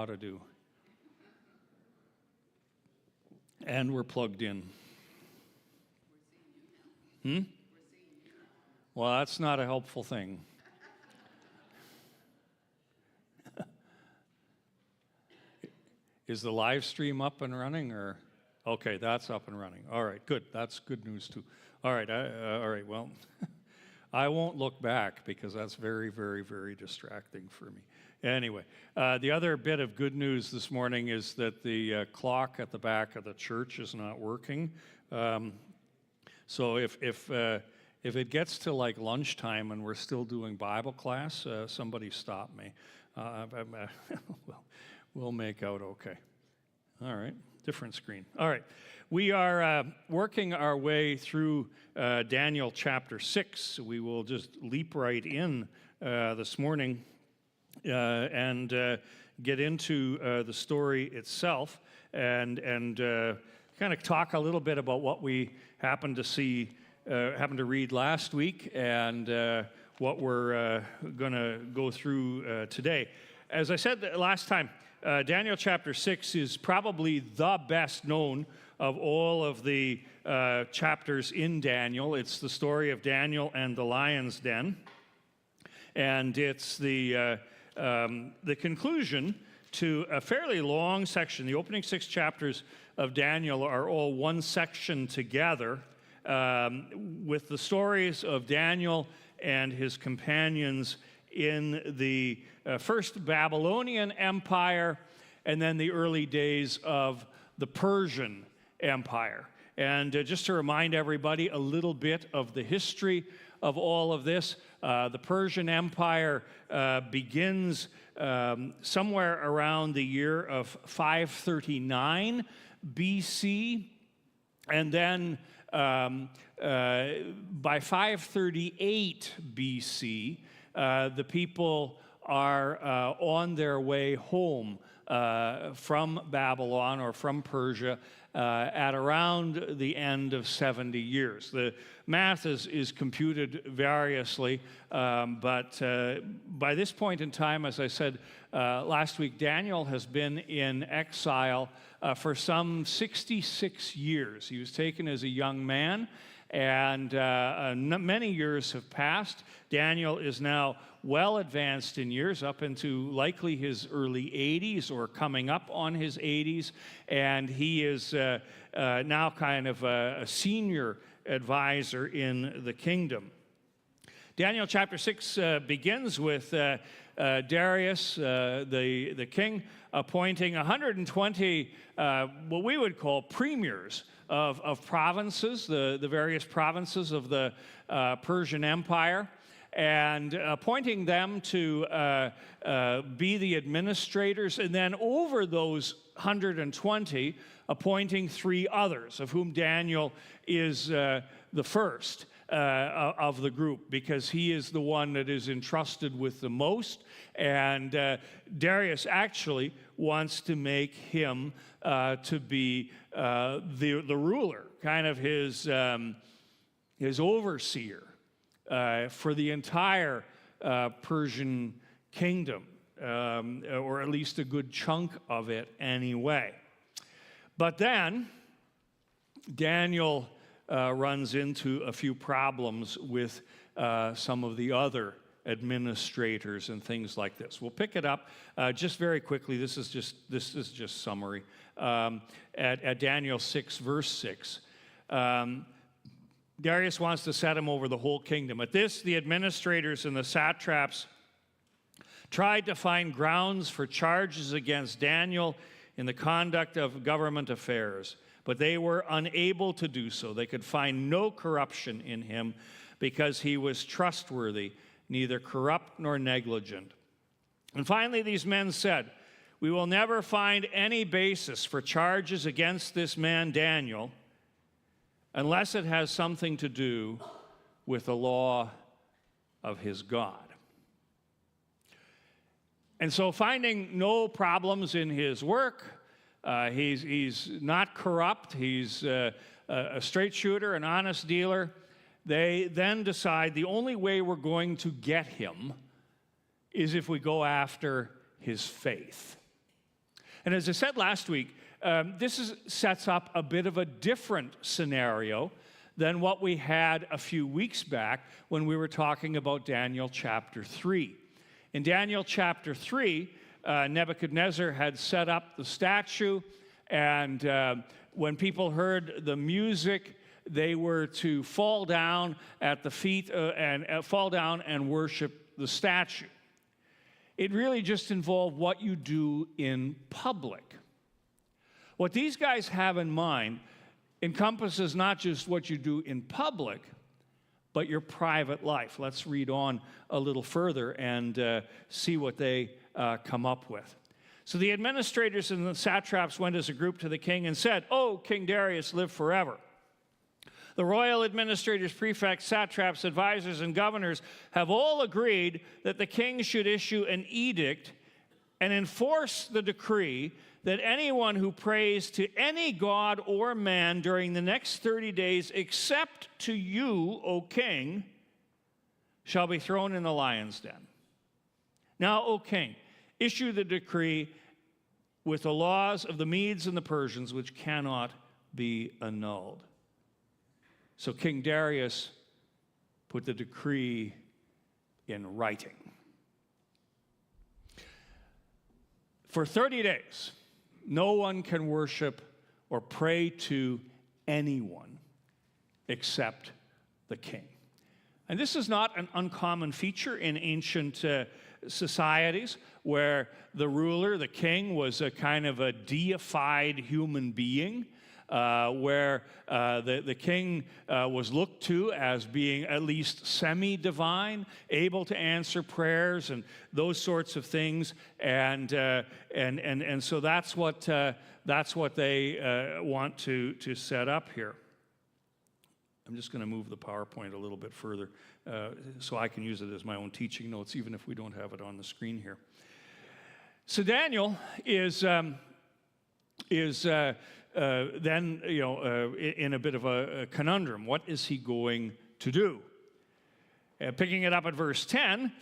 how to do. And we're plugged in. Well, that's not a helpful thing. Is the live stream up and running, or? Okay, that's up and running. All right, good. That's good news too. All right, all right. Well, I won't look back because that's very, very, very distracting for me. Anyway, the other bit of good news this morning is that the clock at the back of the church is not working. So if it gets to like lunchtime and we're still doing Bible class, somebody stop me. We'll make out okay. All right, different screen. All right, we are working our way through Daniel chapter 6. We will just leap right in this morning and get into the story itself and kind of talk a little bit about what we happened to read last week and what we're going to go through today. As I said last time, Daniel chapter 6 is probably the best known of all of the chapters in Daniel. It's the story of Daniel and the lion's den. And it's the conclusion to a fairly long section. The opening 6 chapters of Daniel are all one section together with the stories of Daniel and his companions in the first Babylonian Empire and then the early days of the Persian Empire. And just to remind everybody a little bit of the history of all of this, the Persian Empire begins somewhere around the year of 539 BC, and then by 538 BC, the people are on their way home from Babylon or from Persia at around the end of 70 years. The math is computed variously, but by this point in time, as I said last week, Daniel has been in exile for some 66 years. He was taken as a young man, and many years have passed. Daniel is now well advanced in years, up into likely his early 80s or coming up on his 80s, and he is now kind of a senior advisor in the kingdom. Daniel chapter 6 begins with Darius, the king, appointing 120 what we would call premiers of provinces, the various provinces of the Persian Empire, and appointing them to be the administrators, and then over those 120, appointing 3 others, of whom Daniel is the first of the group, because he is the one that is entrusted with the most, and Darius actually wants to make him to be the ruler, kind of his overseer for the entire Persian kingdom, or at least a good chunk of it anyway. But then Daniel runs into a few problems with some of the other administrators and things like this. We'll pick it up just very quickly. This is just summary. At Daniel 6, verse 6. Darius wants to set him over the whole kingdom. At this, the administrators and the satraps tried to find grounds for charges against Daniel in the conduct of government affairs, but they were unable to do so. They could find no corruption in him because he was trustworthy, neither corrupt nor negligent. And finally, these men said, "We will never find any basis for charges against this man Daniel unless it has something to do with the law of his God." And so, finding no problems in his work, he's not corrupt, he's a straight shooter, an honest dealer, they then decide the only way we're going to get him is if we go after his faith. And as I said last week, sets up a bit of a different scenario than what we had a few weeks back when we were talking about Daniel chapter 3. In Daniel chapter 3, Nebuchadnezzar had set up the statue, and when people heard the music, they were to fall down at the feet fall down and worship the statue. It really just involved what you do in public. What these guys have in mind encompasses not just what you do in public, but your private life. Let's read on a little further and see what they come up with. So the administrators and the satraps went as a group to the king and said, "Oh, King Darius, live forever. The royal administrators, prefects, satraps, advisors, and governors have all agreed that the king should issue an edict and enforce the decree that anyone who prays to any god or man during the next 30 days, except to you, O king, shall be thrown in the lion's den. Now, O king, issue the decree with the laws of the Medes and the Persians, which cannot be annulled." So King Darius put the decree in writing. For 30 days, no one can worship or pray to anyone except the king. And this is not an uncommon feature in ancient societies where the ruler, the king, was a kind of a deified human being. Where the king was looked to as being at least semi-divine, able to answer prayers and those sorts of things, and so that's what they want to set up here. I'm just going to move the PowerPoint a little bit further so I can use it as my own teaching notes, even if we don't have it on the screen here. So Daniel is then, in a bit of a conundrum. What is he going to do? Picking it up at verse 10,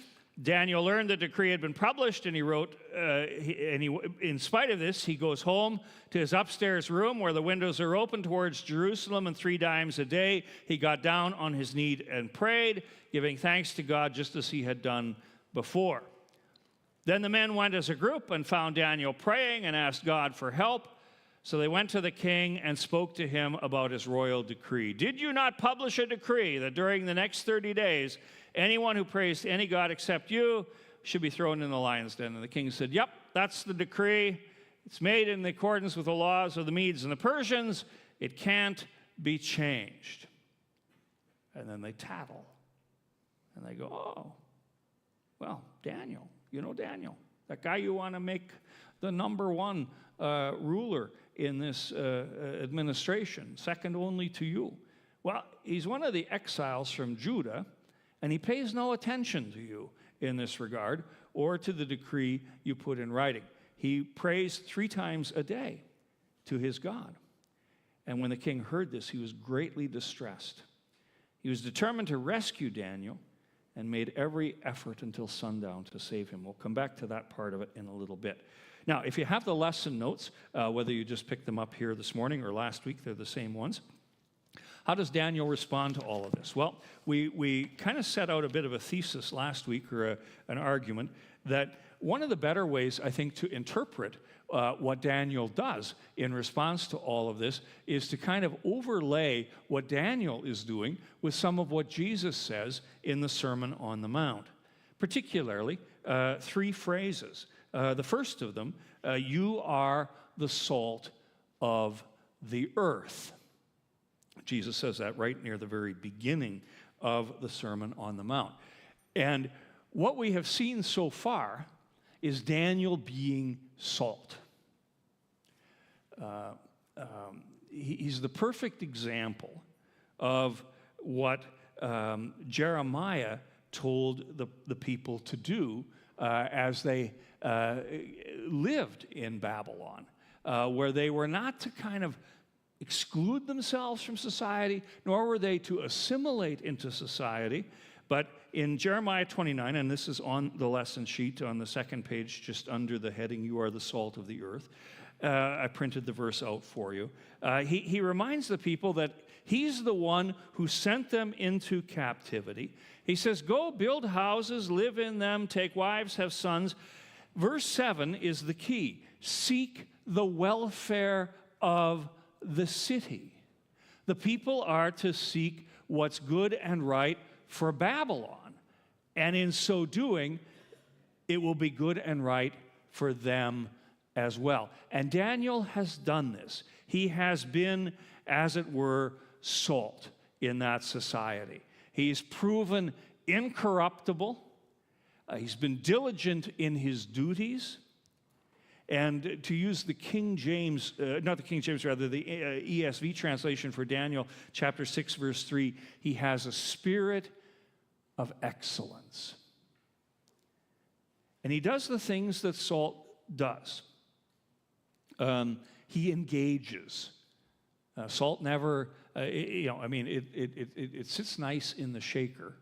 Daniel learned the decree had been published, and he wrote, in spite of this, he goes home to his upstairs room where the windows are open towards Jerusalem, and 3 times a day he got down on his knee and prayed, giving thanks to God just as he had done before. Then the men went as a group and found Daniel praying and asked God for help. So they went to the king and spoke to him about his royal decree. "Did you not publish a decree that during the next 30 days, anyone who prays to any god except you should be thrown in the lion's den?" And the king said, "Yep, that's the decree. It's made in accordance with the laws of the Medes and the Persians. It can't be changed." And then they tattle. And they go, "Oh, well, Daniel, Daniel, that guy you want to make the number one ruler in this administration, second only to you. Well, he's one of the exiles from Judah, and he pays no attention to you in this regard or to the decree you put in writing. He prays 3 times a day to his God." And when the king heard this, he was greatly distressed. He was determined to rescue Daniel and made every effort until sundown to save him. We'll come back to that part of it in a little bit. Now, if you have the lesson notes, whether you just picked them up here this morning or last week, they're the same ones. How does Daniel respond to all of this? Well, we kind of set out a bit of a thesis last week, or an argument, that one of the better ways, I think, to interpret what Daniel does in response to all of this is to kind of overlay what Daniel is doing with some of what Jesus says in the Sermon on the Mount. Particularly, 3 phrases. The first of them, "You are the salt of the earth." Jesus says that right near the very beginning of the Sermon on the Mount. And what we have seen so far is Daniel being salt. He's the perfect example of what Jeremiah told the people to do as they lived in Babylon, where they were not to kind of exclude themselves from society, nor were they to assimilate into society, But in Jeremiah 29, and this is on the lesson sheet on the second page, just under the heading, "You are the salt of the earth," I printed the verse out for you. He reminds the people that he's the one who sent them into captivity. He says, "Go build houses, live in them, take wives, have sons." Verse 7 is the key. Seek the welfare of the city. The people are to seek what's good and right for Babylon. And in so doing, it will be good and right for them as well. And Daniel has done this. He has been, as it were, salt in that society. He's proven incorruptible. He's been diligent in his duties. And to use the King James, not the King James, rather the ESV translation for Daniel chapter 6, verse 3, he has a spirit of excellence. And he does the things that salt does. He engages. Salt never, it sits nice in the shaker,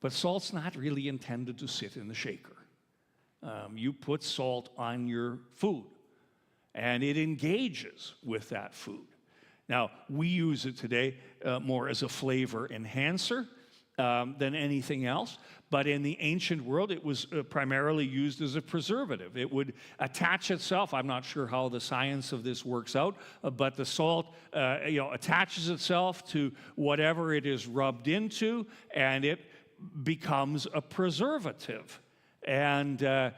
but salt's not really intended to sit in the shaker. You put salt on your food, and it engages with that food. Now, we use it today more as a flavor enhancer than anything else, but in the ancient world, it was primarily used as a preservative. It would attach itself. I'm not sure how the science of this works out, but the salt attaches itself to whatever it is rubbed into, and it becomes a preservative. And it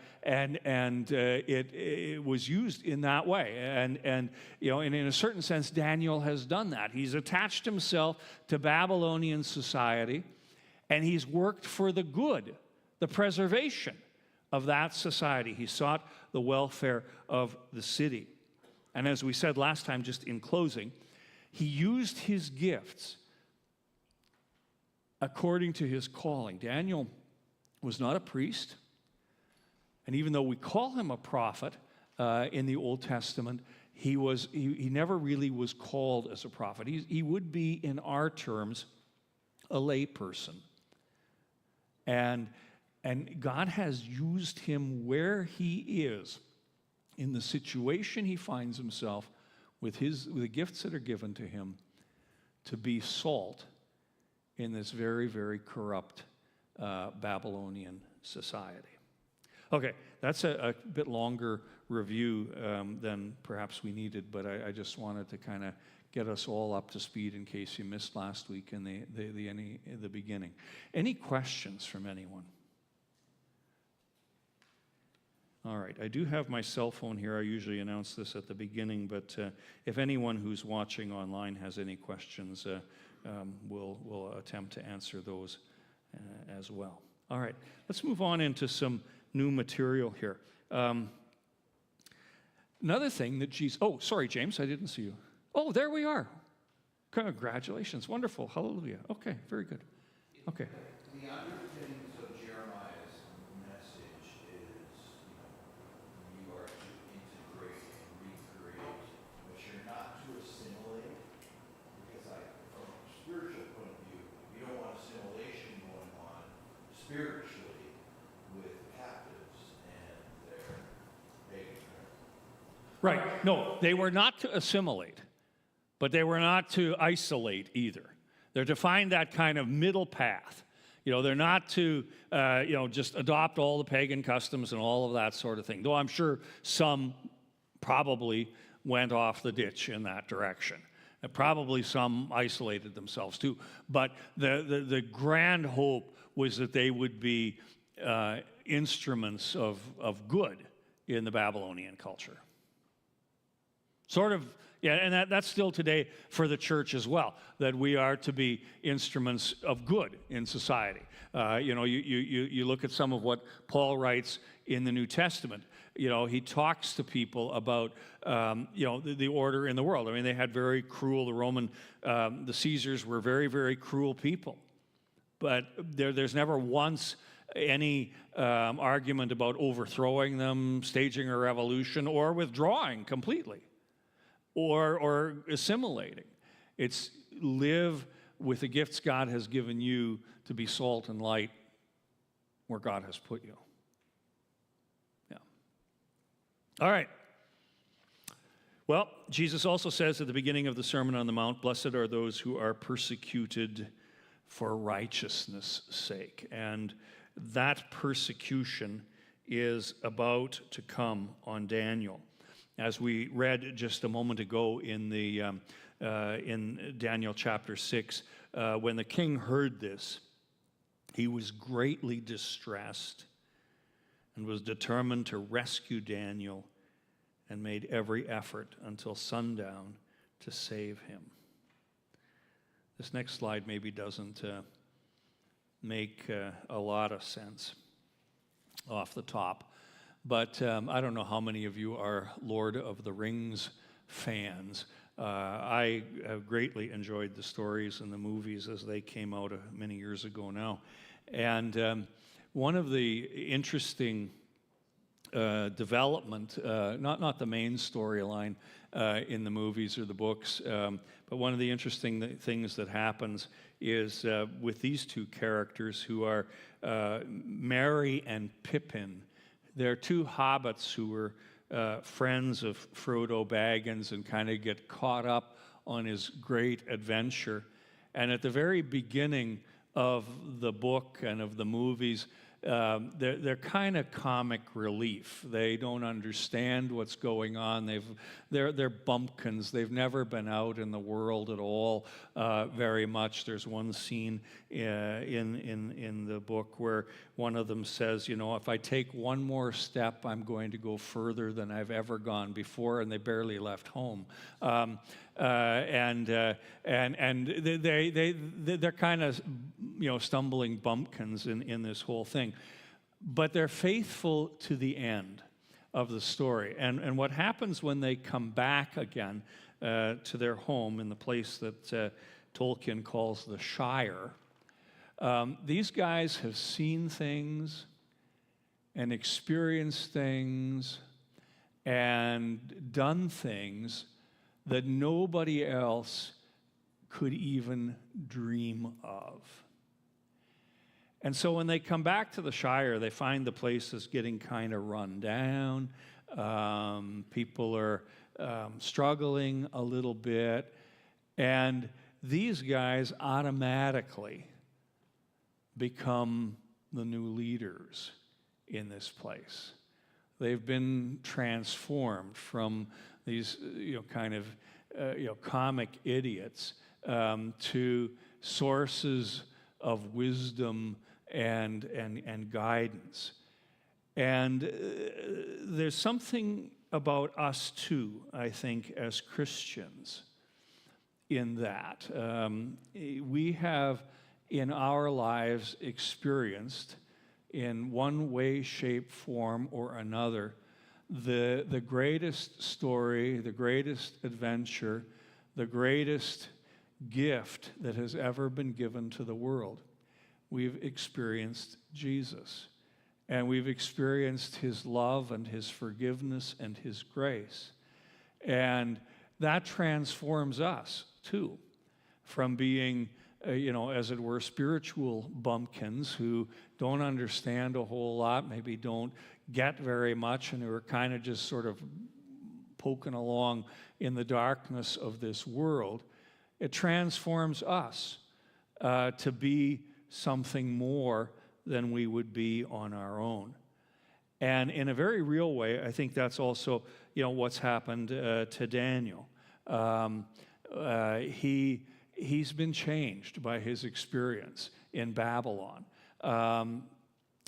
was used in that way. And in a certain sense, Daniel has done that. He's attached himself to Babylonian society, and he's worked for the good, the preservation of that society. He sought the welfare of the city. And as we said last time, just in closing, he used his gifts according to his calling. Daniel was not a priest. And even though we call him a prophet in the Old Testament, he never really was called as a prophet. He would be, in our terms, a lay person. And God has used him where he is, in the situation he finds himself, with the gifts that are given to him, to be salt in this very, very corrupt Babylonian society. Okay, that's a bit longer review than perhaps we needed, but I just wanted to kind of get us all up to speed in case you missed last week in the beginning. Any questions from anyone? All right, I do have my cell phone here. I usually announce this at the beginning, but if anyone who's watching online has any questions, we'll attempt to answer those as well. All right, let's move on into some new material here. Another thing that Jesus... Oh, sorry, James, I didn't see you. Oh, there we are. Congratulations. Wonderful. Hallelujah. Okay, very good. Okay. The underpinnings of Jeremiah's message is, you are to integrate and recreate, but you're not to assimilate, because from a spiritual point of view, you don't want assimilation going on spiritually. Right. No, they were not to assimilate, but they were not to isolate either. They're to find that kind of middle path. They're not to, just adopt all the pagan customs and all of that sort of thing, though I'm sure some probably went off the ditch in that direction. And probably some isolated themselves too. But the grand hope was that they would be instruments of good in the Babylonian culture. Sort of, yeah, and that's still today for the church as well, that we are to be instruments of good in society. You look at some of what Paul writes in the New Testament. He talks to people about, the order in the world. I mean, they had very cruel, the Caesars were very, very cruel people. But there's never once any argument about overthrowing them, staging a revolution, or withdrawing completely. Or assimilating. It's live with the gifts God has given you to be salt and light where God has put you. Yeah. All right. Well, Jesus also says at the beginning of the Sermon on the Mount, blessed are those who are persecuted for righteousness' sake. And that persecution is about to come on Daniel. As we read just a moment ago in Daniel chapter 6, when the king heard this, he was greatly distressed and was determined to rescue Daniel and made every effort until sundown to save him. This next slide maybe doesn't make a lot of sense off the top, but I don't know how many of you are Lord of the Rings fans. I have greatly enjoyed the stories and the movies as they came out many years ago now. And one of the interesting development, not the main storyline in the movies or the books, but one of the interesting things that happens is with these two characters who are Merry and Pippin. They're two hobbits who were friends of Frodo Baggins and kind of get caught up on his great adventure. And at the very beginning of the book and of the movies, they're kind of comic relief. They don't understand what's going on. They're bumpkins. They've never been out in the world at all very much. There's one scene in the book where one of them says, if I take one more step, I'm going to go further than I've ever gone before, and they barely left home. And they're kind of stumbling bumpkins in this whole thing, but they're faithful to the end of the story. And what happens when they come back again to their home in the place that Tolkien calls the Shire? These guys have seen things and experienced things and done things that nobody else could even dream of. And so when they come back to the Shire, they find the place is getting kind of run down. People are struggling a little bit. And these guys automatically become the new leaders in this place. They've been transformed from these kind of comic idiots to sources of wisdom and guidance. And there's something about us too, I think, as Christians in that. We have in our lives experienced in one way, shape, form, or another the greatest story, the greatest adventure, the greatest gift that has ever been given to the world. We've experienced Jesus, and we've experienced his love and his forgiveness and his grace. And that transforms us too, from being as it were, spiritual bumpkins who don't understand a whole lot, maybe don't get very much, and who are kind of just sort of poking along in the darkness of this world. It transforms us to be something more than we would be on our own. And in a very real way, I think that's also, what's happened to Daniel. He's been changed by his experience in Babylon.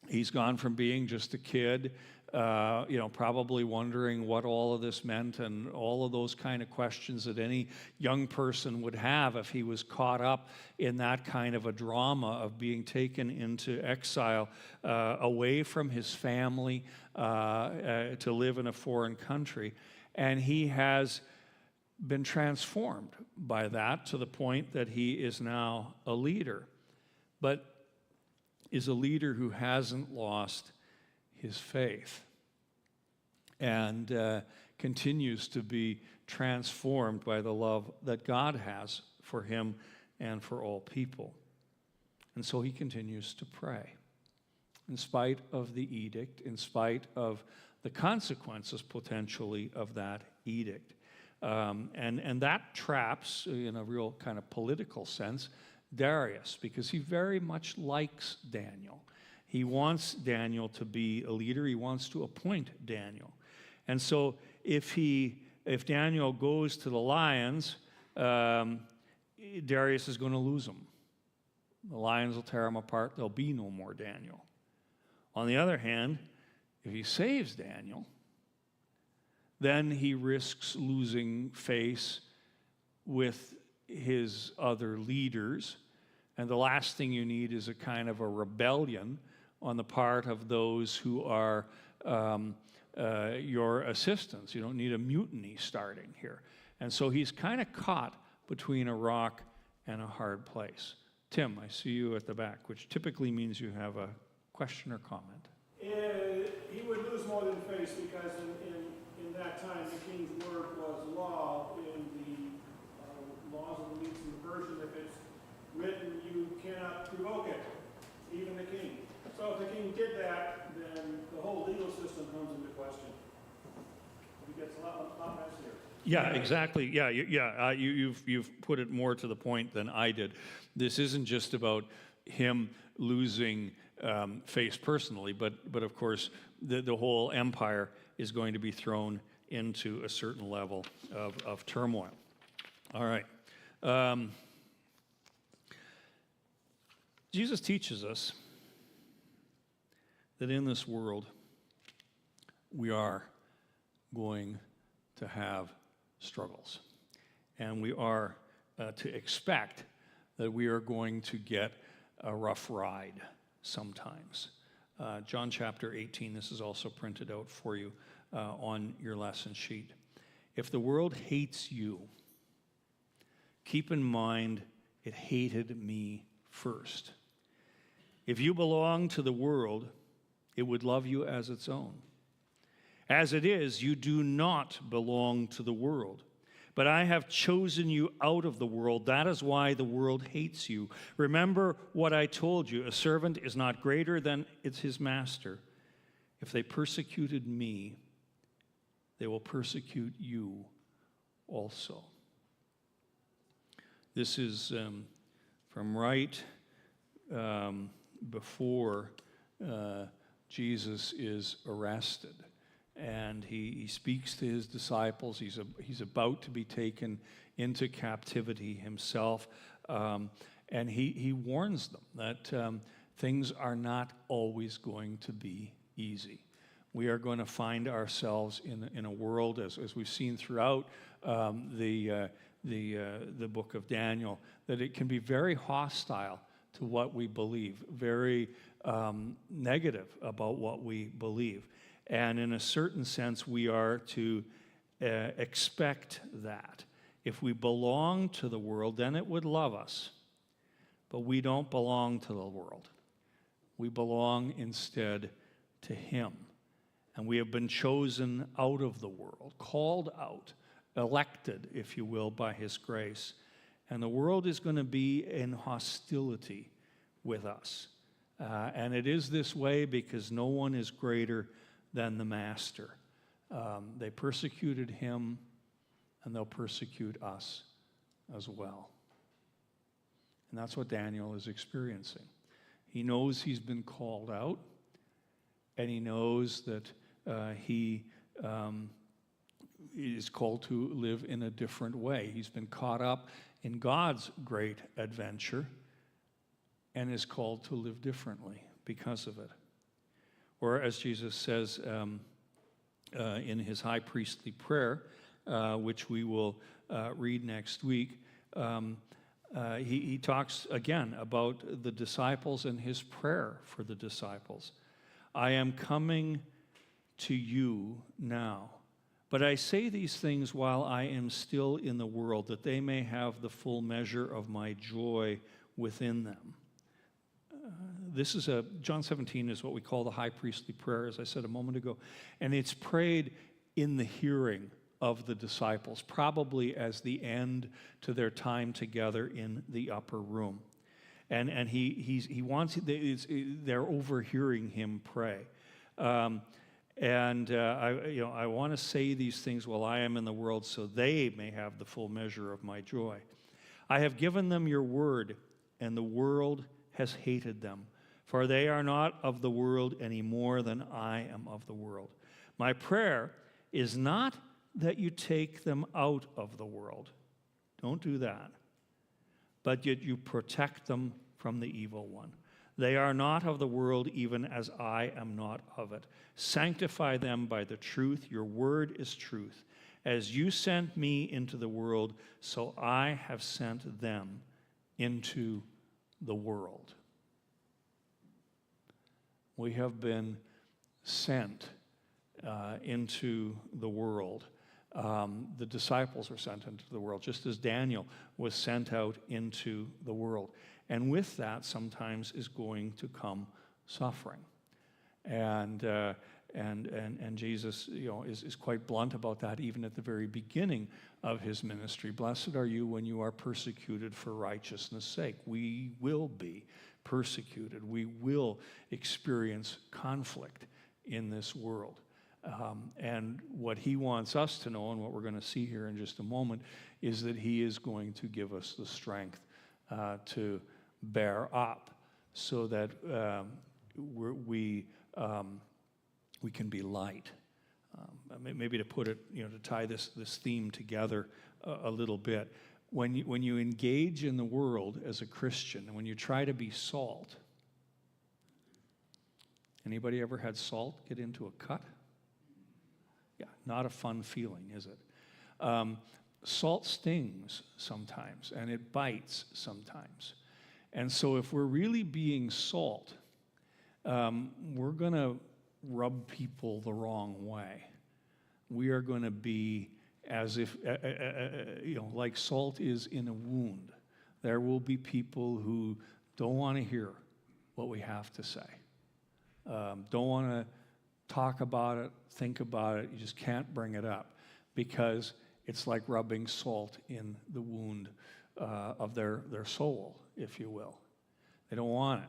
He's gone from being just a kid, probably wondering what all of this meant and all of those kind of questions that any young person would have if he was caught up in that kind of a drama of being taken into exile away from his family to live in a foreign country. And he has been transformed by that to the point that he is now a leader, but is a leader who hasn't lost his faith and continues to be transformed by the love that God has for him and for all people. And so he continues to pray. In spite of the edict, in spite of the consequences potentially of that edict. And that traps, in a real kind of political sense, Darius, because he very much likes Daniel. He wants Daniel to be a leader. He wants to appoint Daniel. And so if Daniel goes to the lions, Darius is going to lose him. The lions will tear him apart. There'll be no more Daniel. On the other hand, if he saves Daniel, then he risks losing face with his other leaders. And the last thing you need is a kind of a rebellion on the part of those who are your assistants. You don't need a mutiny starting here. And so he's kind of caught between a rock and a hard place. Tim, I see you at the back, which typically means you have a question or comment. He would lose more than face because in that time the king's word was law. In the laws of the Medes and Persian, if it's written, you cannot revoke it, even the king. So if the king did that, then the whole legal system comes into question. It gets a lot messier. Yeah, exactly. Yeah, you've put it more to the point than I did. This isn't just about him losing face personally, but of course the whole empire is going to be thrown into a certain level of turmoil. All right. Jesus teaches us that in this world we are going to have struggles. And we are to expect that we are going to get a rough ride sometimes. John chapter 18, this is also printed out for you on your lesson sheet. If the world hates you, keep in mind it hated me first. If you belong to the world, it would love you as its own. As it is, you do not belong to the world. But I have chosen you out of the world. That is why the world hates you. Remember what I told you. A servant is not greater than his master. If they persecuted me, they will persecute you also. This is from right before Jesus is arrested. And he speaks to his disciples. He's about to be taken into captivity himself. And he warns them that things are not always going to be easy. We are going to find ourselves in a world, as we've seen throughout the book of Daniel, that it can be very hostile to what we believe, very negative about what we believe. And in a certain sense, we are to expect that. If we belong to the world, then it would love us. But we don't belong to the world. We belong instead to Him. And we have been chosen out of the world, called out, elected, if you will, by His grace. And the world is going to be in hostility with us. And it is this way because no one is greater than the master. They persecuted him, and they'll persecute us as well. And that's what Daniel is experiencing. He knows he's been called out, and he knows that he is called to live in a different way. He's been caught up in God's great adventure and is called to live differently because of it. Or as Jesus says in his high priestly prayer, which we will read next week, he talks again about the disciples and his prayer for the disciples. I am coming to you now, but I say these things while I am still in the world, that they may have the full measure of my joy within them. This is John 17 is what we call the high priestly prayer, as I said a moment ago. And it's prayed in the hearing of the disciples, probably as the end to their time together in the upper room. And he wants, they're overhearing him pray. I want to say these things while I am in the world, so they may have the full measure of my joy. I have given them your word, and the world has hated them, for they are not of the world any more than I am of the world. My prayer is not that you take them out of the world. Don't do that. But yet you protect them from the evil one. They are not of the world, even as I am not of it. Sanctify them by the truth. Your word is truth. As you sent me into the world, so I have sent them into the world. We have been sent into the world. The disciples were sent into the world, just as Daniel was sent out into the world. And with that, sometimes is going to come suffering. And Jesus, is quite blunt about that, even at the very beginning of his ministry. Blessed are you when you are persecuted for righteousness' sake. We will be persecuted. We will experience conflict in this world. And what he wants us to know, and what we're going to see here in just a moment, is that he is going to give us the strength to bear up, so that we can be light. Maybe to put it, to tie this theme together a little bit. When you engage in the world as a Christian, and when you try to be salt, anybody ever had salt get into a cut? Yeah, not a fun feeling, is it? Salt stings sometimes, and it bites sometimes. And so if we're really being salt, we're going to rub people the wrong way. We are going to be as if, like salt is in a wound. There will be people who don't want to hear what we have to say, don't want to talk about it, think about it. You just can't bring it up, because it's like rubbing salt in the wound of their soul, if you will. They don't want it.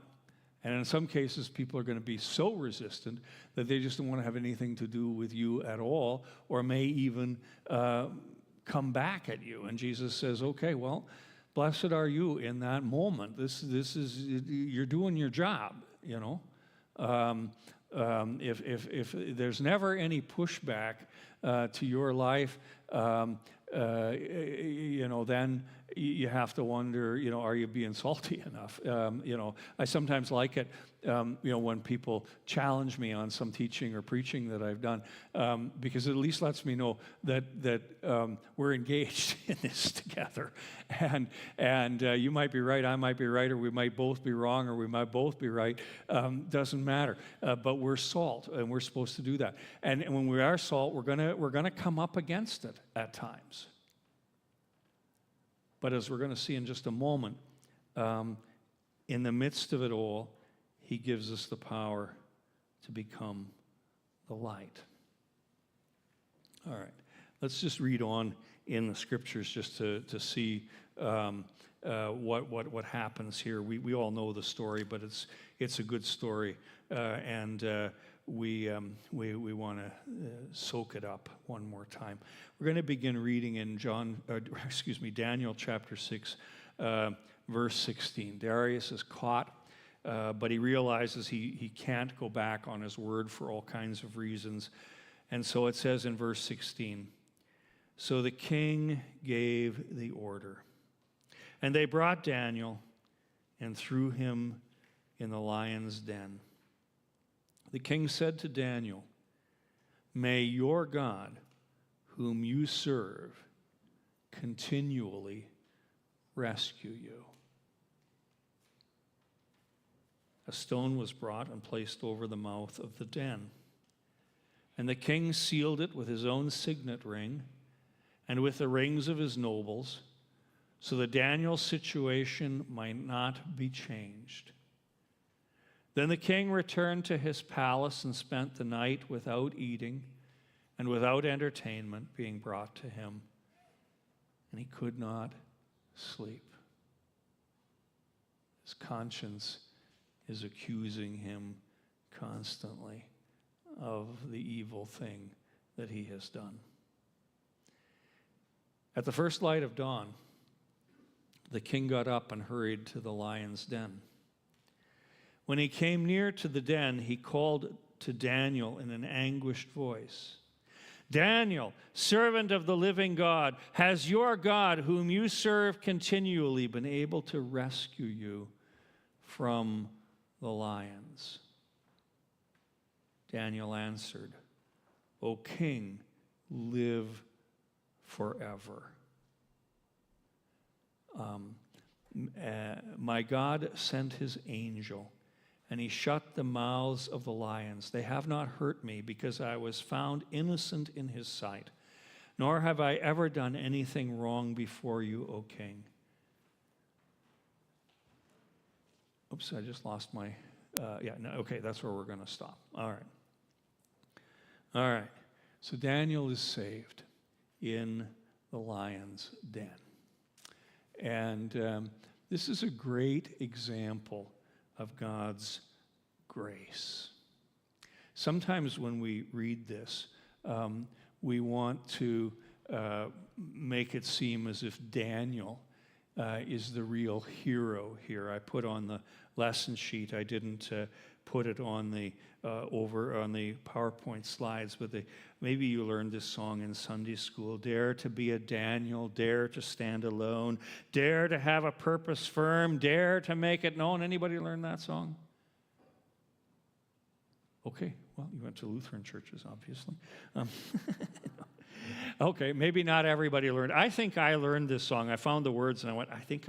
And in some cases, people are going to be so resistant that they just don't want to have anything to do with you at all, or may even come back at you. And Jesus says, okay, well, blessed are you in that moment. This is, you're doing your job, If there's never any pushback to your life, then you have to wonder, are you being salty enough? I sometimes like it, when people challenge me on some teaching or preaching that I've done, because it at least lets me know that we're engaged in this together. And you might be right, I might be right, or we might both be wrong, or we might both be right. Doesn't matter. But we're salt, and we're supposed to do that. And when we are salt, we're gonna come up against it at times. But as we're going to see in just a moment, in the midst of it all, he gives us the power to become the light. All right, let's just read on in the scriptures just to see what happens here. We all know the story, but it's a good story, and we want to soak it up one more time. We're going to begin reading in Daniel chapter 6, verse 16. Darius is caught, but he realizes he can't go back on his word for all kinds of reasons. And so it says in verse 16, so the king gave the order, and they brought Daniel and threw him in the lion's den. The king said to Daniel, may your God, whom you serve, continually rescue you. A stone was brought and placed over the mouth of the den. And the king sealed it with his own signet ring and with the rings of his nobles, so that Daniel's situation might not be changed. Then the king returned to his palace and spent the night without eating, and without entertainment being brought to him, and he could not sleep. His conscience is accusing him constantly of the evil thing that he has done. At the first light of dawn, the king got up and hurried to the lion's den. When he came near to the den, he called to Daniel in an anguished voice, "Daniel, servant of the living God, has your God, whom you serve continually, been able to rescue you from the lions?" Daniel answered, "O king, live forever. My God sent his angel, and he shut the mouths of the lions. They have not hurt me, because I was found innocent in his sight. Nor have I ever done anything wrong before you, O king." Oops, I just lost my, okay, that's where we're going to stop. All right. So Daniel is saved in the lion's den. And this is a great example of God's grace. Sometimes when we read this, we want to make it seem as if Daniel is the real hero here. I put on the lesson sheet, I didn't put it on the over on the PowerPoint slides, but maybe you learned this song in Sunday school. Dare to be a Daniel, dare to stand alone, dare to have a purpose firm, dare to make it known. Anybody learn that song? Okay, well, you went to Lutheran churches, obviously. Okay, maybe not everybody learned. I think I learned this song. I found the words, and I went, I think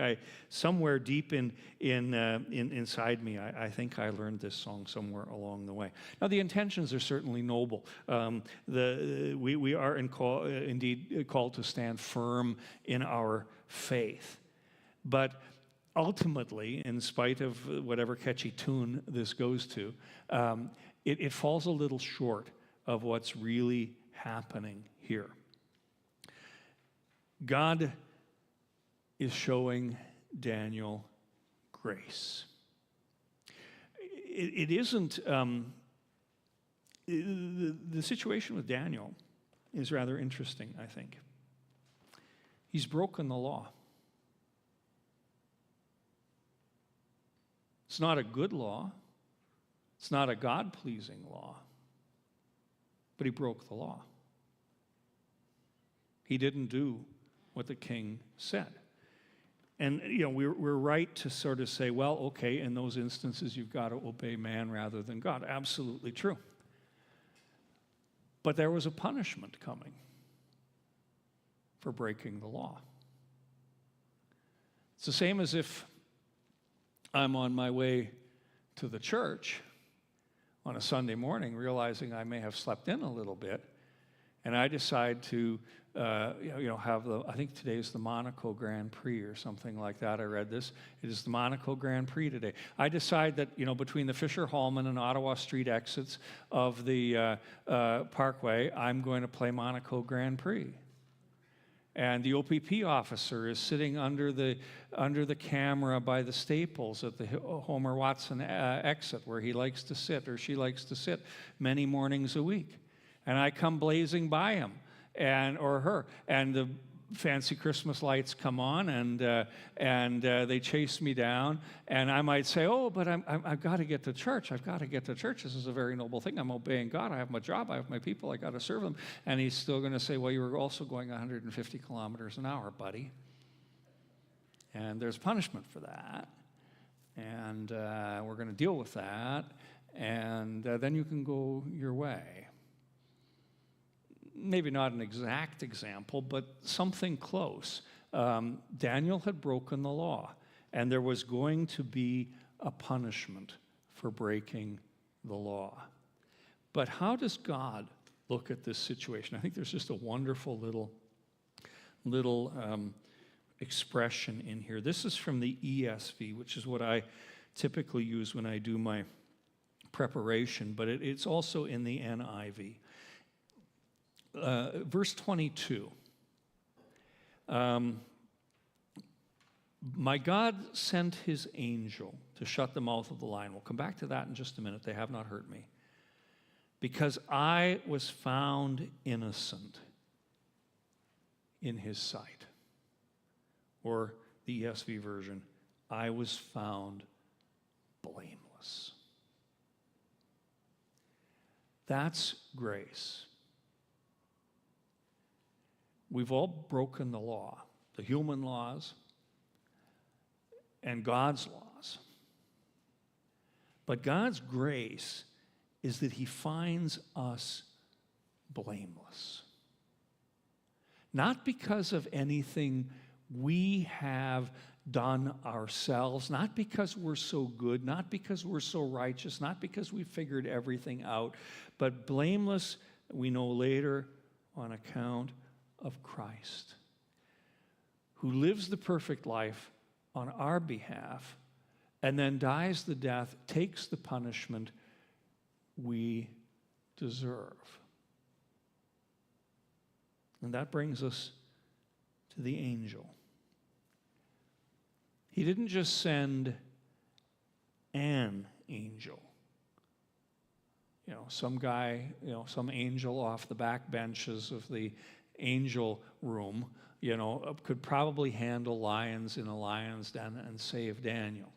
somewhere deep inside me, I think I learned this song somewhere along the way. Now, the intentions are certainly noble. We are indeed called to stand firm in our faith. But ultimately, in spite of whatever catchy tune this goes to, it falls a little short of what's really happening here. God is showing Daniel grace. It isn't, the situation with Daniel is rather interesting, I think. He's broken the law. It's not a good law. It's not a God-pleasing law. But he broke the law. He didn't do what the king said. And, we're right to sort of say, well, okay, in those instances, you've got to obey man rather than God. Absolutely true. But there was a punishment coming for breaking the law. It's the same as if I'm on my way to the church on a Sunday morning, realizing I may have slept in a little bit, and I decide to have I think today is the Monaco Grand Prix or something like that. I read this. It is the Monaco Grand Prix today. I decide that, between the Fisher-Hallman and Ottawa Street exits of the Parkway, I'm going to play Monaco Grand Prix. And the OPP officer is sitting under the camera by the Staples at the Homer Watson exit, where he likes to sit, or she likes to sit, many mornings a week. And I come blazing by him or her, and the fancy Christmas lights come on, and they chase me down, and I might say, "Oh, but I've got to get to church. I've got to get to church. This is a very noble thing. I'm obeying God. I have my job. I have my people. I got to serve them." And he's still going to say, "Well, you were also going 150 kilometers an hour, buddy." And there's punishment for that, and we're going to deal with that, and then you can go your way. Maybe not an exact example, but something close. Daniel had broken the law, and there was going to be a punishment for breaking the law. But how does God look at this situation? I think there's just a wonderful little expression in here. This is from the ESV, which is what I typically use when I do my preparation, but it's also in the NIV. verse 22. My God sent his angel to shut the mouth of the lion. We'll come back to that in just a minute. They have not hurt me. Because I was found innocent in his sight. Or the ESV version, I was found blameless. That's grace. We've all broken the law, the human laws and God's laws. But God's grace is that he finds us blameless. Not because of anything we have done ourselves, not because we're so good, not because we're so righteous, not because we figured everything out, but blameless, we know later, on account of Christ, who lives the perfect life on our behalf and then dies the death, takes the punishment we deserve. And that brings us to the angel. He didn't just send an angel. Some guy, some angel off the back benches of the angel room, could probably handle lions in a lion's den and save Daniel.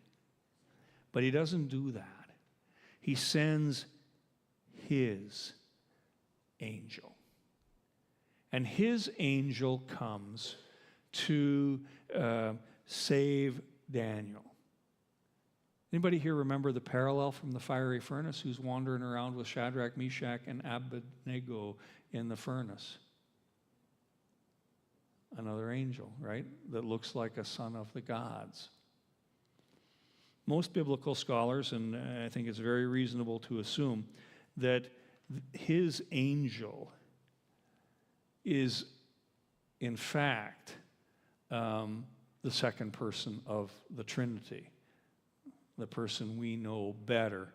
But he doesn't do that. He sends his angel. And his angel comes to save Daniel. Anybody here remember the parallel from the fiery furnace? Who's wandering around with Shadrach, Meshach, and Abednego in the furnace? Another angel, right? That looks like a son of the gods. Most biblical scholars, and I think it's very reasonable to assume, that his angel is, in fact, the second person of the Trinity, the person we know better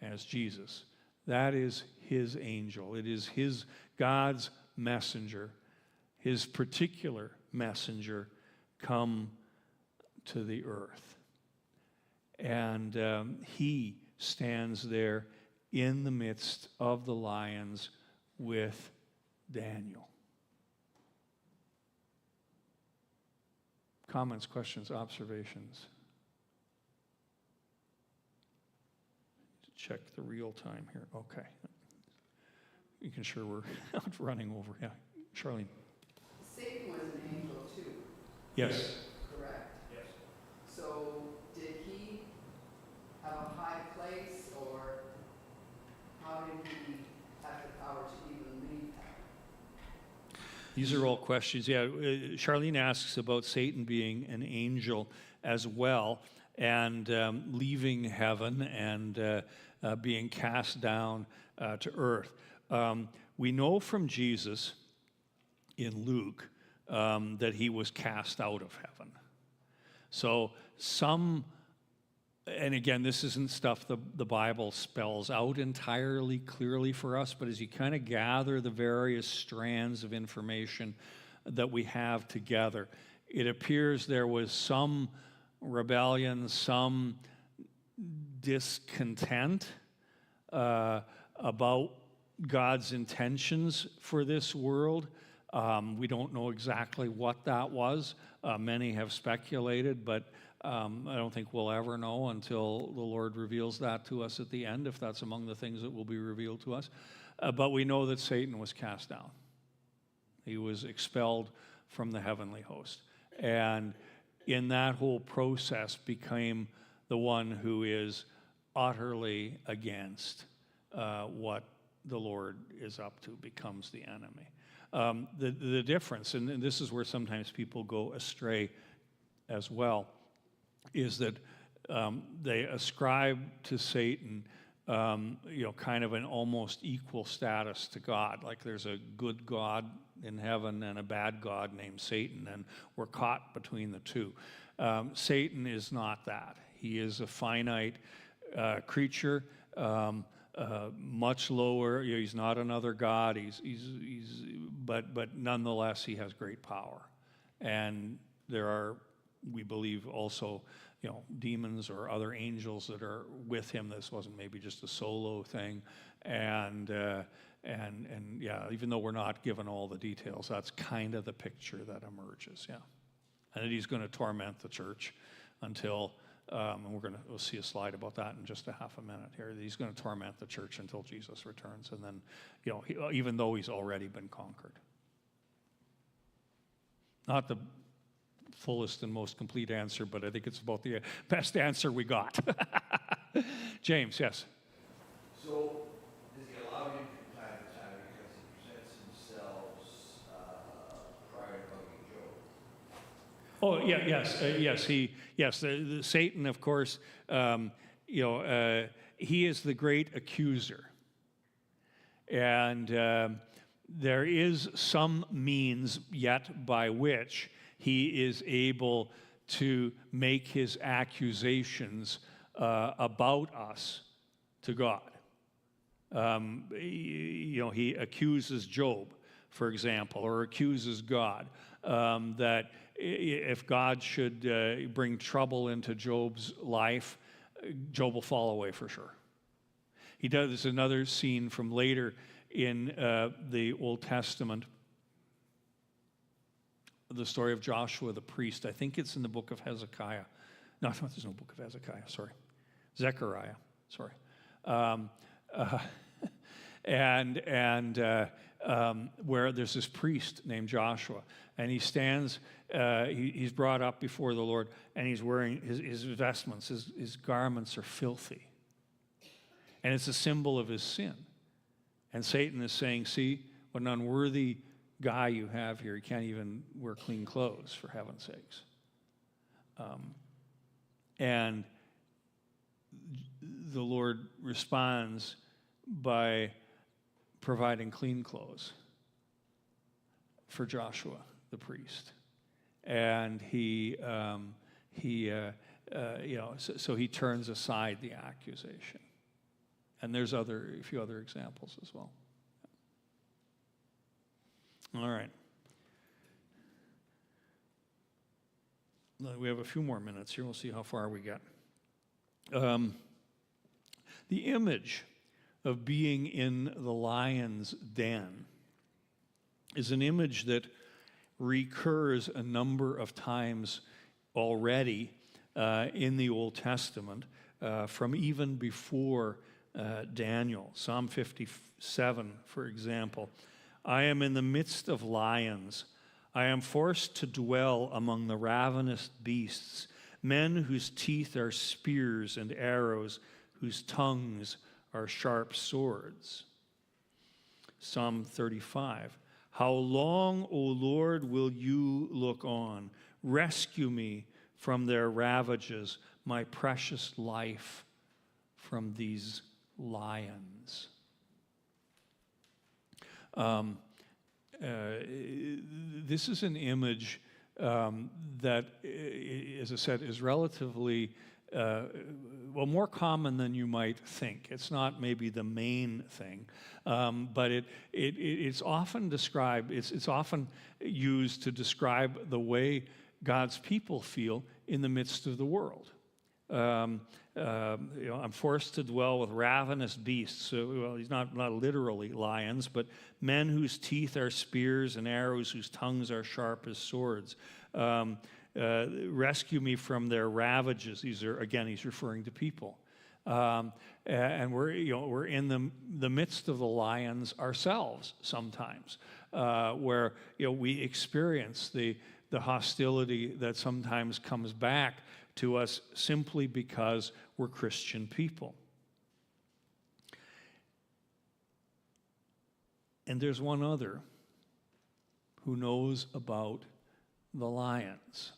as Jesus. That is his angel. It is God's messenger, his particular messenger, come to the earth. And he stands there in the midst of the lions with Daniel. Comments, questions, observations? Check the real time here. Okay. Making sure we're not running over. Yeah. Charlene. Satan was an angel too. Yes. Correct. Yes. So did he have a high place, or how did he have the power to even leave heaven? These are all questions. Yeah, Charlene asks about Satan being an angel as well, and leaving heaven and being cast down to earth. We know from Jesus in Luke that he was cast out of heaven. So and again, this isn't stuff the Bible spells out entirely clearly for us, but as you kind of gather the various strands of information that we have together, it appears there was some rebellion, some discontent about God's intentions for this world. We don't know exactly what that was. Many have speculated, but I don't think we'll ever know until the Lord reveals that to us at the end, if that's among the things that will be revealed to us. But we know that Satan was cast down. He was expelled from the heavenly host. And in that whole process became the one who is utterly against what the Lord is up to, becomes the enemy. The difference, and this is where sometimes people go astray as well, is that they ascribe to Satan, kind of an almost equal status to God. Like there's a good God in heaven and a bad God named Satan, and we're caught between the two. Satan is not that. He is a finite creature, much lower. He's not another God. But nonetheless, he has great power. And there are, we believe, also, demons or other angels that are with him. This wasn't maybe just a solo thing. And yeah, even though we're not given all the details, that's kind of the picture that emerges. Yeah, and that he's going to torment the church until. And we'll see a slide about that in just a half a minute here. He's going to torment the church until Jesus returns, and then, even though he's already been conquered. Not the fullest and most complete answer, but I think it's about the best answer we got. James, yes. So, does he allow him from time to time because he presents himself prior to hugging Job? Oh, yeah, yes. Satan, of course, he is the great accuser. And there is some means yet by which he is able to make his accusations about us to God. He accuses Job, for example, or accuses God that if God should bring trouble into Job's life, Job will fall away for sure. He does. There's another scene from later in the Old Testament, the story of Joshua the priest. I think it's in the book of Hezekiah. No, there's no book of Hezekiah, sorry. Zechariah, sorry. Where there's this priest named Joshua, and he stands, he's brought up before the Lord, and he's wearing his vestments, his garments are filthy. And it's a symbol of his sin. And Satan is saying, see, what an unworthy guy you have here. He can't even wear clean clothes, for heaven's sakes. And the Lord responds by providing clean clothes for Joshua, the priest. And so he turns aside the accusation. And there's a few other examples as well. All right. We have a few more minutes here. We'll see how far we get. The image of being in the lion's den is an image that recurs a number of times already in the Old Testament, from even before Daniel. Psalm 57, for example. I am in the midst of lions. I am forced to dwell among the ravenous beasts, men whose teeth are spears and arrows, whose tongues are sharp swords. Psalm 35. How long, O Lord, will you look on? Rescue me from their ravages, my precious life from these lions. This is an image that, as I said, is relatively more common than you might think. It's not maybe the main thing, but it's often described. It's often used to describe the way God's people feel in the midst of the world. I'm forced to dwell with ravenous beasts. So, he's not literally lions, but men whose teeth are spears and arrows, whose tongues are sharp as swords. Rescue me from their ravages. He's referring to people. And we're in the midst of the lions ourselves sometimes, where we experience the hostility that sometimes comes back to us simply because we're Christian people. And there's one other who knows about the lions,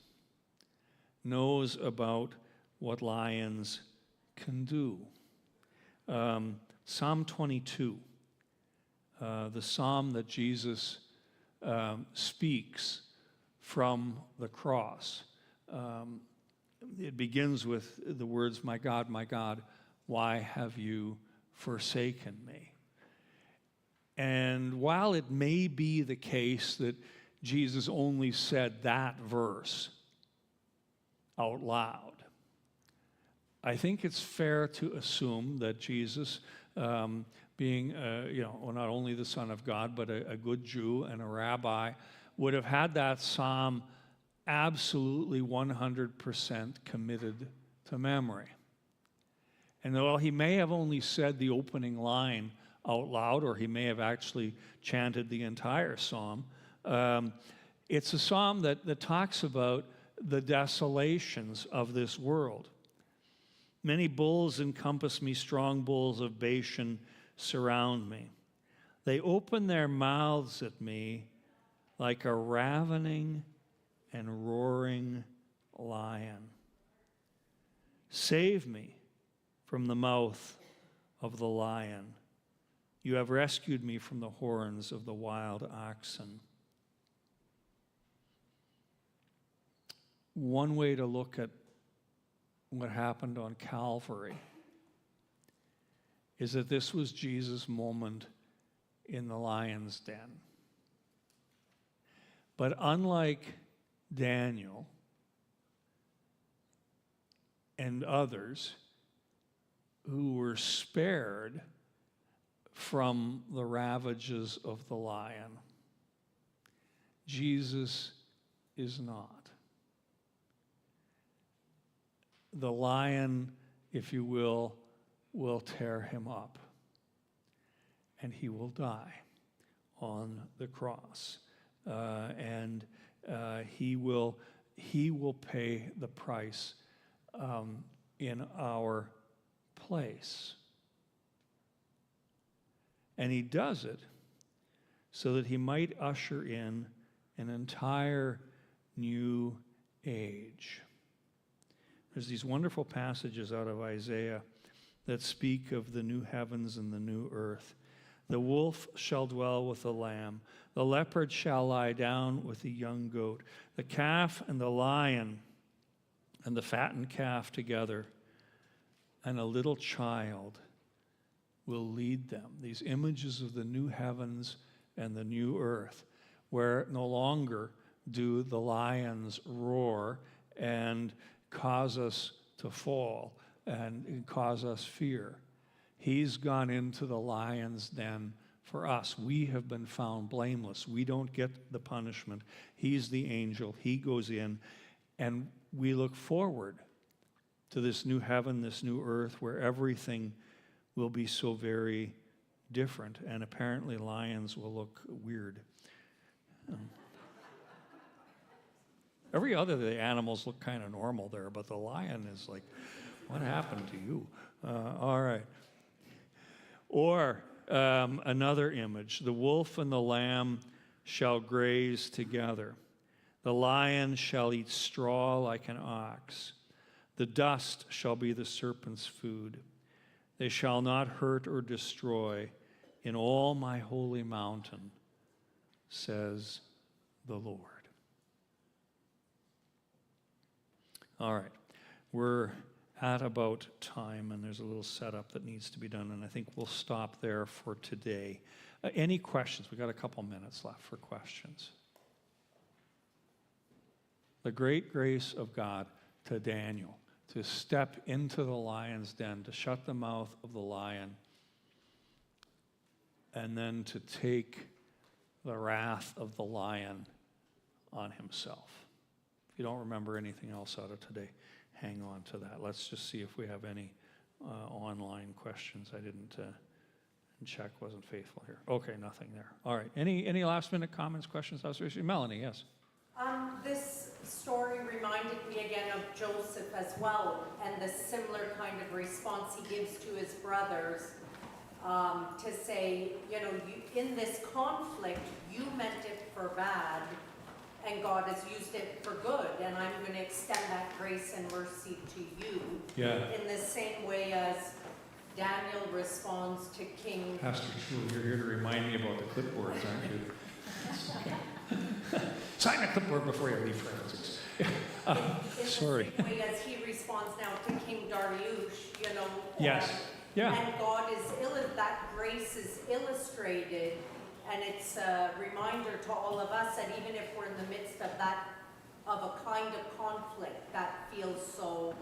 knows about what lions can do. Psalm 22, the psalm that Jesus speaks from the cross. It begins with the words, my God, why have you forsaken me. And while it may be the case that Jesus only said that verse out loud, I think it's fair to assume that Jesus, being, not only the Son of God, but a good Jew and a rabbi, would have had that psalm absolutely 100% committed to memory. And while he may have only said the opening line out loud, or he may have actually chanted the entire psalm, it's a psalm that talks about the desolations of this world. Many bulls encompass me, strong bulls of Bashan surround me. They open their mouths at me like a ravening and roaring lion. Save me from the mouth of the lion. You have rescued me from the horns of the wild oxen. One way to look at what happened on Calvary is that this was Jesus' moment in the lion's den. But unlike Daniel and others who were spared from the ravages of the lion, Jesus is not. The lion, if you will tear him up, and he will die on the cross. And he will pay the price in our place. And he does it so that he might usher in an entire new age. There's these wonderful passages out of Isaiah that speak of the new heavens and the new earth. The wolf shall dwell with the lamb. The leopard shall lie down with the young goat. The calf and the lion and the fattened calf together, and a little child will lead them. These images of the new heavens and the new earth, where no longer do the lions roar and cause us to fall and cause us fear. He's gone into the lion's den for us. We have been found blameless. We don't get the punishment. He's the angel. He goes in, and we look forward to this new heaven, this new earth, where everything will be so very different. And apparently lions will look weird. Every other of the animals look kind of normal there, but the lion is like, what happened to you? All right. Or another image, the wolf and the lamb shall graze together. The lion shall eat straw like an ox. The dust shall be the serpent's food. They shall not hurt or destroy in all my holy mountain, says the Lord. All right, we're at about time, and there's a little setup that needs to be done, and I think we'll stop there for today. Any questions? We've got a couple minutes left for questions. The great grace of God to Daniel to step into the lion's den, to shut the mouth of the lion, and then to take the wrath of the lion on himself. If you don't remember anything else out of today, hang on to that. Let's just see if we have any online questions. I didn't check, wasn't faithful here. Okay, nothing there. All right, any last minute comments, questions, observations? Melanie, yes. This story reminded me again of Joseph as well, and the similar kind of response he gives to his brothers, to say, in this conflict, you meant it for bad, and God has used it for good, and I'm going to extend that grace and mercy to you. Yeah. In the same way as Daniel responds to King. Pastor Shul, you're here to remind me about the clipboards, aren't you? Sign the clipboard before you leave, forensics. In Sorry. the same way as he responds now to King Dariush, Yes. Yeah. And God is, that grace is illustrated, and it's a reminder to all of us that even if we're in the midst of that, of a kind of conflict that feels so,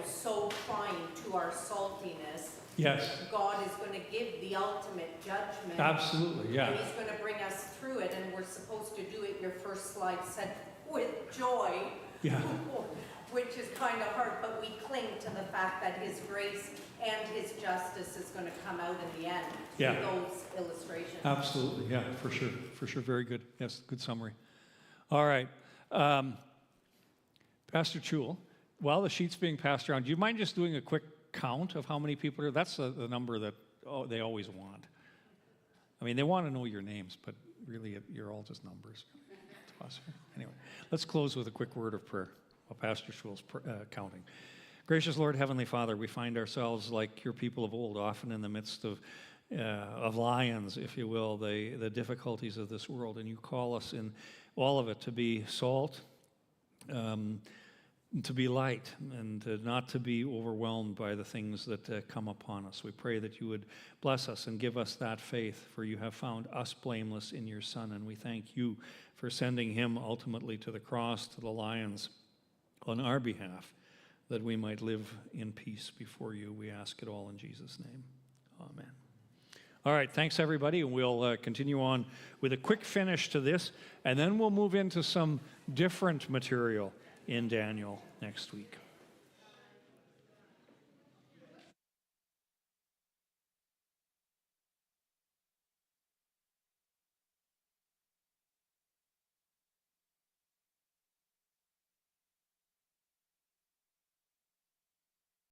so fine to our saltiness, Yes. God is going to give the ultimate judgment. Absolutely, yeah. And he's going to bring us through it, and we're supposed to do it, your first slide said, with joy. Yeah. Which is kind of hard, but we cling to the fact that his grace and his justice is going to come out in the end through Yeah. those illustrations. Absolutely, yeah, for sure, very good. Yes, good summary. All right. Pastor Chul, while the sheet's being passed around, do you mind just doing a quick count of how many people are? That's the number that they always want. I mean, they want to know your names, but really you're all just numbers to us. Anyway, let's close with a quick word of prayer while Pastor Chul's counting. Gracious Lord, Heavenly Father, we find ourselves like your people of old, often in the midst of lions, if you will, the difficulties of this world, and you call us in all of it to be salt, to be light, and not to be overwhelmed by the things that come upon us. We pray that you would bless us and give us that faith, for you have found us blameless in your Son, and we thank you for sending him ultimately to the cross, to the lions, on our behalf, that we might live in peace before you. We ask it all in Jesus' name. Amen. All right, thanks everybody, and we'll continue on with a quick finish to this, and then we'll move into some different material in Daniel next week.